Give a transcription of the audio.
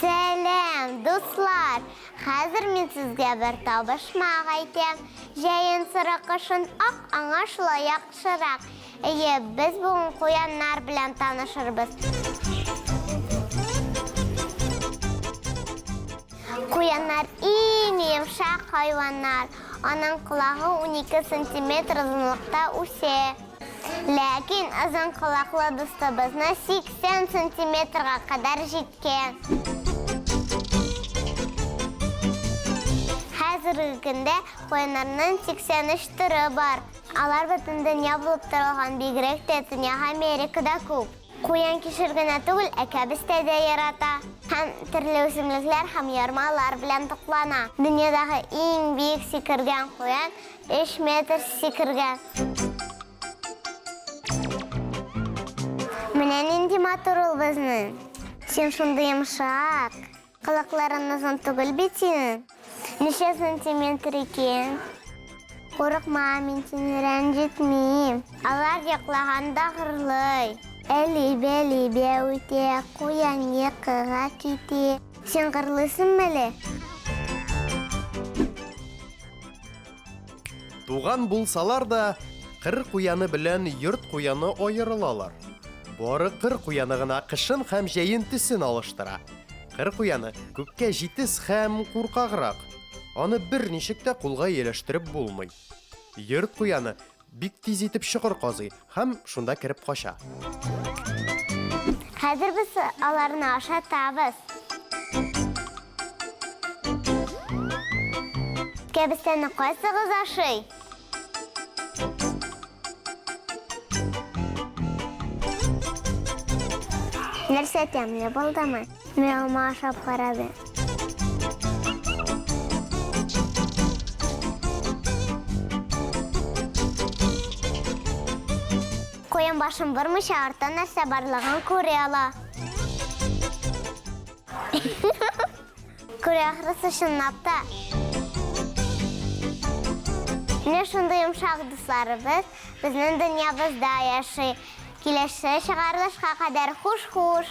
Сәлем, дуслар! Хәзер мен сезгә бер табышмак әйтәм. Җәен сырыкышын ак аңа шулай яхшырак. Әйе, без бүген куяннар белән танышырбыз. Куяннар иң йомшак хайваннар. Аның колагы 12 сантиметр озынлыкта үсә. Ләкин озын колаклы дустыбызны 80 сантиметрга кадәр җиткән. Хәзерге көндә куяннарның 83 төры бар. Алар бөтен дөнья булып торган, бигрәк тә Төньяк Америкада күп. Куян кишер генә түгел, әкәбестә дә ярата. Һәм төрле үсемлекләр һәм ярмалар белән туклана. Дөньядагы иң биек сикергән куян 5 метр сикергән. Менә нинди матур ул безнең. Син шундый йомшак. Кылыкларың озын түгел бит синең. Ничә сантиметр икән? Курыкма, мин сине рәнҗетмим. Алар яклаганда гырлый. Әлибә үтә, куян йокыга китә. Син гырлыйсыңмы әле? Туган булсалар да, кыр куяны белән йорт куяны аерылалар. Бары кыр куяны гына кышын һәм җәен төсен алыштыра. Кыр куяны күккә җитез һәм куркаграк. Аны бер ничек тә кулга ияләштереп булмый. Йорт куяны бик тиз итеп чокыр казый һәм шунда кереп кача. Хәзер без аларны ашатабыз. Кәбестәне кайсыгыз ашый? Нәрсә тәмле булдымы? Мен ашап карады. Куян башын бормыйча арттан нәрсә барлыгын күрә ала. Күрә ахрысы чынлап та. Менә шундый йомшак дусларыбыз безнең дөньябызда яшый. Киләсе чыгарылышка кадәр хуш-хуш.